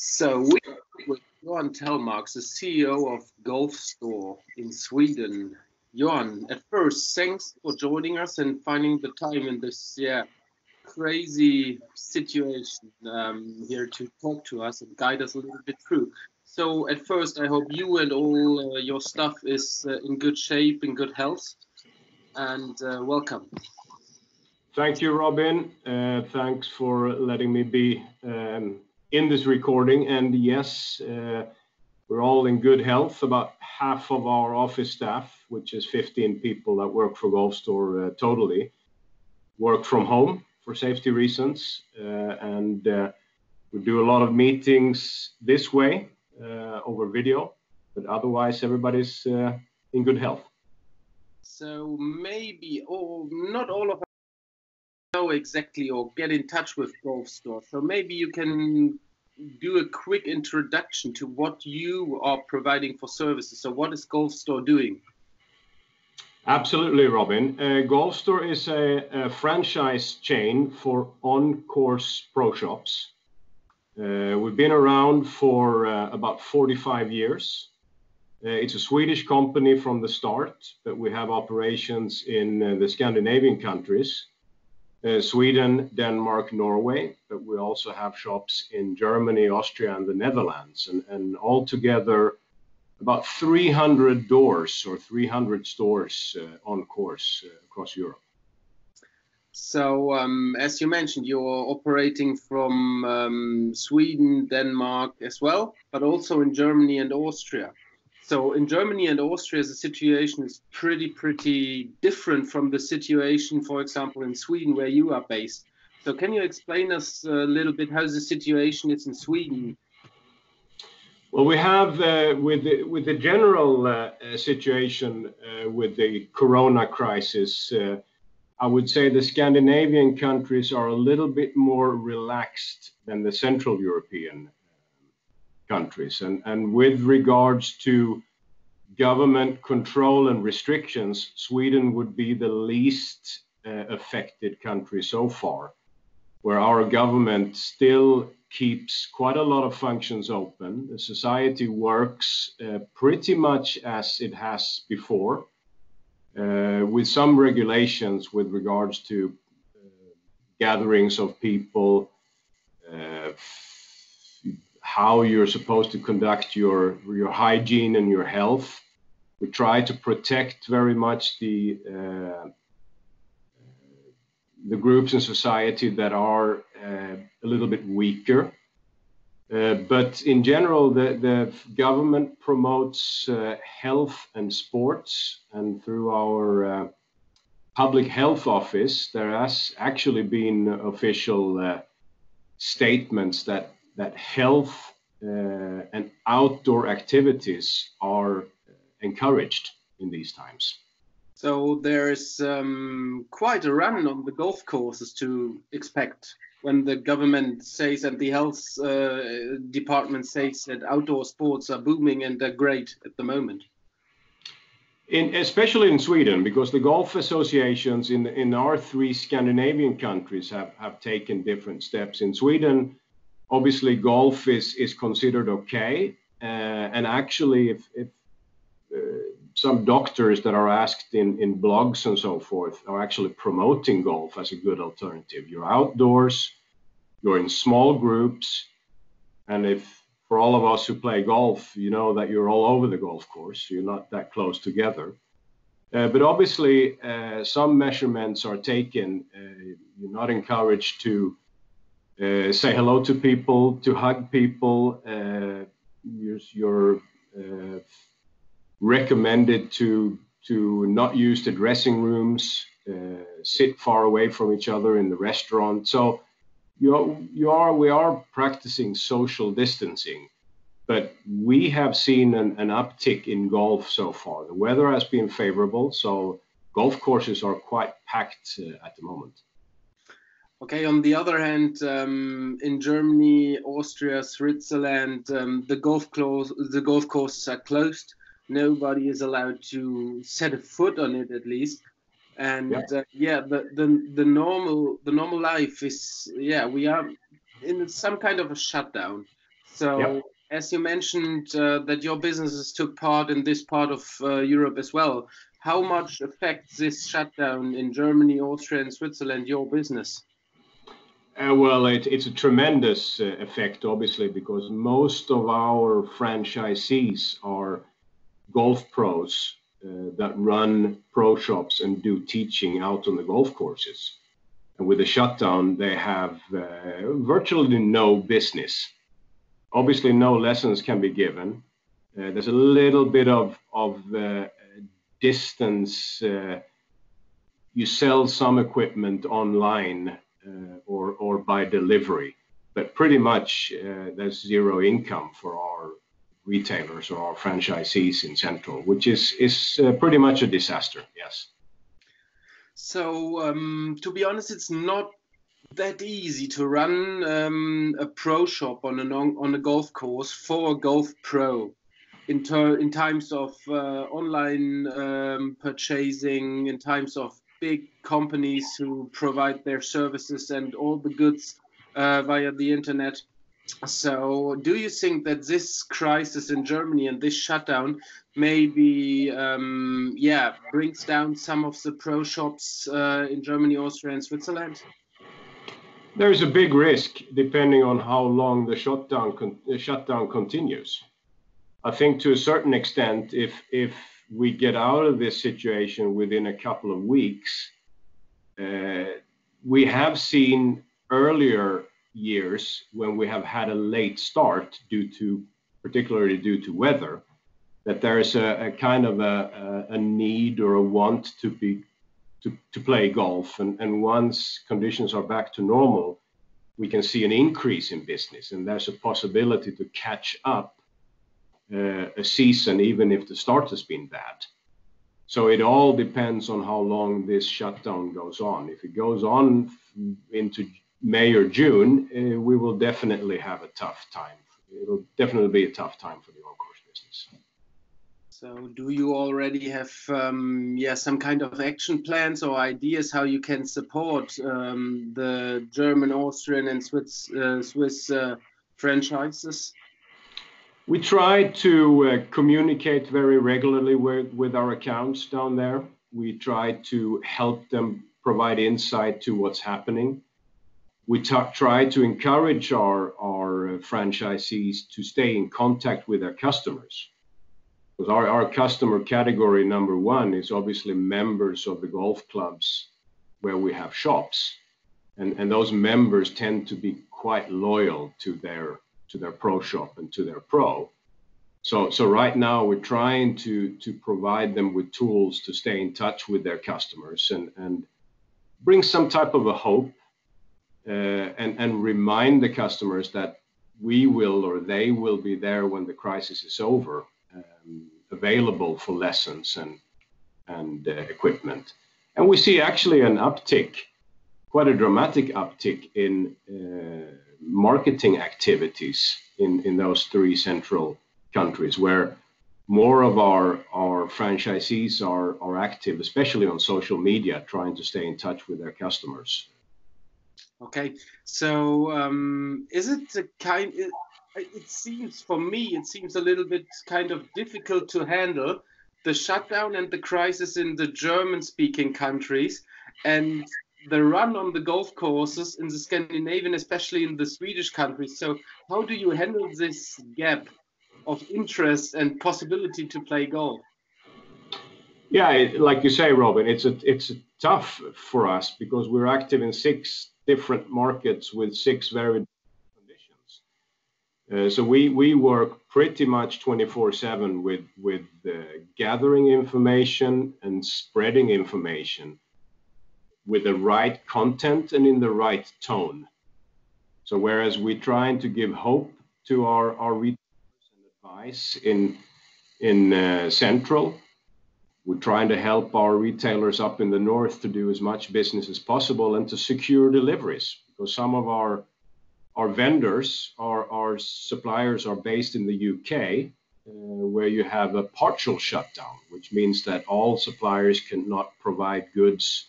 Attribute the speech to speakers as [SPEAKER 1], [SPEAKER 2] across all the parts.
[SPEAKER 1] So we are with Johan Tellmark, the CEO of Golfstore in Sweden. Johan, at first, thanks for joining us and finding the time in this crazy situation here to talk to us and guide us a little bit through. So at first, I hope you and all your stuff is in good shape, in good health, and welcome.
[SPEAKER 2] Thank you, Robin. Thanks for letting me be in this recording. And yes, we're all in good health. About half of our office staff, which is 15 people that work for Golfstore totally, work from home for safety reasons. And we do a lot of meetings this way over video, but otherwise everybody's in good health.
[SPEAKER 1] So maybe, or not all of us know exactly or get in touch with Golfstore. So maybe you can do a quick introduction to what you are providing for services. So what is Golfstore doing?
[SPEAKER 2] Absolutely, Robin. Golfstore is a franchise chain for on-course pro shops. We've been around for about 45 years. It's a Swedish company from the start, but we have operations in the Scandinavian countries. Sweden, Denmark, Norway, but we also have shops in Germany, Austria, and the Netherlands, and altogether about 300 doors or 300 stores on course across Europe.
[SPEAKER 1] So, as you mentioned, you're operating from Sweden, Denmark as well, but also in Germany and Austria. So in Germany and Austria, the situation is pretty different from the situation, for example, in Sweden, where you are based. So can you explain us a little bit how the situation is in Sweden?
[SPEAKER 2] Well, we have with the general situation with the Corona-Crisis, I would say the Scandinavian countries are a little bit more relaxed than the Central European countries. And with regards to government control and restrictions, Sweden would be the least affected country so far, where our government still keeps quite a lot of functions open. The society works pretty much as it has before, with some regulations with regards to gatherings of people, how you're supposed to conduct your hygiene and your health. We try to protect very much the groups in society that are a little bit weaker. But in general, the government promotes health and sports, and through our public health office, there has actually been official statements that health and outdoor activities are encouraged in these times.
[SPEAKER 1] So there's quite a run on the golf courses to expect when the government says and the health department says that outdoor sports are booming and they're great at the moment.
[SPEAKER 2] Especially in Sweden, because the golf associations in our three Scandinavian countries have taken different steps. In Sweden, obviously, golf is considered okay, and actually, if some doctors that are asked in blogs and so forth are actually promoting golf as a good alternative. You're outdoors, you're in small groups, and if for all of us who play golf, you know that you're all over the golf course, you're not that close together. But obviously, some measurements are taken. You're not encouraged to say hello to people, to hug people. You're recommended to not use the dressing rooms, sit far away from each other in the restaurant. So we are practicing social distancing, but we have seen an uptick in golf so far. The weather has been favorable, so golf courses are quite packed at the moment.
[SPEAKER 1] Okay, on the other hand, in Germany, Austria, Switzerland, the golf courses are closed. Nobody is allowed to set a foot on it, at least. And the normal life is we are in some kind of a shutdown. So,
[SPEAKER 2] Yep.
[SPEAKER 1] as you mentioned, that your businesses took part in this part of Europe as well. How much affects this shutdown in Germany, Austria, and Switzerland your business?
[SPEAKER 2] Well, it's a tremendous effect, obviously, because most of our franchisees are golf pros that run pro shops and do teaching out on the golf courses. And with the shutdown, they have virtually no business. Obviously, no lessons can be given. There's a little bit of distance. You sell some equipment online or by delivery, but pretty much there's zero income for our retailers or our franchisees in Central, which is pretty much a disaster. Yes.
[SPEAKER 1] So, to be honest, it's not that easy to run a pro shop on a golf course for a golf pro in times of online purchasing, in times of big companies who provide their services and all the goods via the internet. So, do you think that this crisis in Germany and this shutdown maybe, brings down some of the pro shops in Germany, Austria, and Switzerland?
[SPEAKER 2] There's a big risk depending on how long the shutdown continues. I think to a certain extent, if we get out of this situation within a couple of weeks, we have seen earlier years when we have had a late start particularly due to weather, that there is a kind of a need or a want to play golf, and once conditions are back to normal, we can see an increase in business, and there's a possibility to catch up a season even if the start has been bad. So it all depends on how long this shutdown goes on. If it goes on into May or June, we will definitely have a tough time. It'll definitely be a tough time for the on-course business.
[SPEAKER 1] So, do you already have some kind of action plans or ideas how you can support the German, Austrian, and Swiss franchises?
[SPEAKER 2] We try to communicate very regularly with our accounts down there. We try to help them provide insight to what's happening. We try to encourage our franchisees to stay in contact with their customers. Because our customer category number one is obviously members of the golf clubs where we have shops. And those members tend to be quite loyal to their pro shop and to their pro. So right now we're trying to provide them with tools to stay in touch with their customers and bring some type of a hope and remind the customers that we will or they will be there when the crisis is over, available for lessons and equipment. And we see actually an uptick, quite a dramatic uptick in marketing activities in those three central countries, where more of our franchisees are active, especially on social media, trying to stay in touch with their customers.
[SPEAKER 1] Okay, so is it a kind? It seems for me, it seems a little bit kind of difficult to handle the shutdown and the crisis in the German-speaking countries, and the run on the golf courses in the Scandinavian, especially in the Swedish countries. So how do you handle this gap of interest and possibility to play golf?
[SPEAKER 2] Yeah, like you say, Robin, it's tough for us because we're active in 6 different markets with 6 very different conditions. So we work pretty much 24/7 with gathering information and spreading information with the right content and in the right tone. So whereas we're trying to give hope to our retailers and advice in Central, we're trying to help our retailers up in the north to do as much business as possible and to secure deliveries, because some of our vendors, our suppliers are based in the UK, where you have a partial shutdown, which means that all suppliers cannot provide goods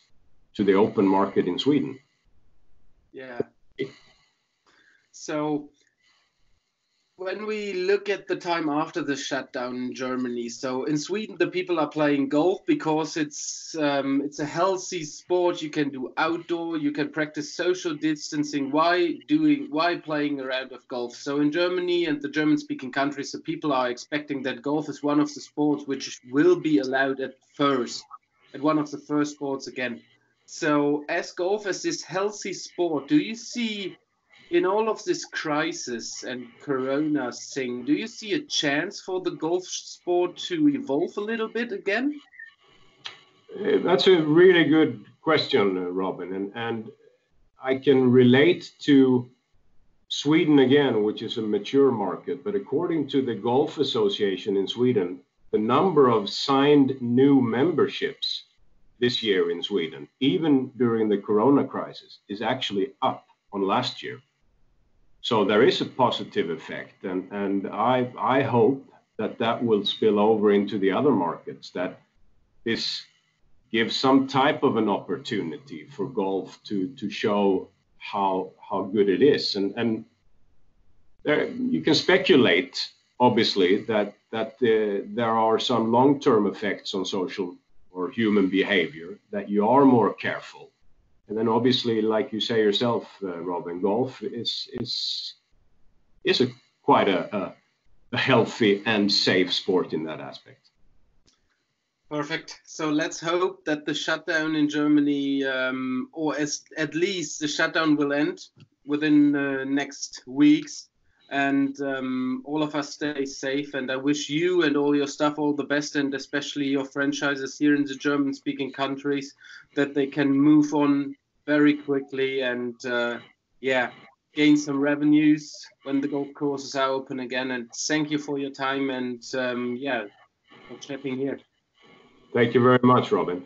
[SPEAKER 2] to the open market in Sweden.
[SPEAKER 1] Yeah. So when we look at the time after the shutdown in Germany, so in Sweden the people are playing golf because it's a healthy sport. You can do outdoor, you can practice social distancing. Why playing a round of golf? So in Germany and the German-speaking countries, the people are expecting that golf is one of the sports which will be allowed at one of the first sports again. So as golf as this healthy sport, do you see? In all of this crisis and Corona thing, do you see a chance for the golf sport to evolve a little bit again?
[SPEAKER 2] That's a really good question, Robin, and I can relate to Sweden again, which is a mature market. But according to the Golf Association in Sweden, the number of signed new memberships this year in Sweden, even during the Corona crisis, is actually up on last year. So there is a positive effect, and I hope that will spill over into the other markets, that this gives some type of an opportunity for golf to show how good it is. And there, you can speculate, obviously, that there are some long-term effects on social or human behavior, that you are more careful. And then obviously, like you say yourself, Robin, golf is quite a healthy and safe sport in that aspect.
[SPEAKER 1] Perfect. So let's hope that the shutdown in Germany, or at least the shutdown will end within the next weeks, and all of us stay safe. And I wish you and all your staff all the best, and especially your franchises here in the German-speaking countries, that they can move on very quickly and gain some revenues when the golf courses are open again. And thank you for your time and for chatting here.
[SPEAKER 2] Thank you very much, Robin.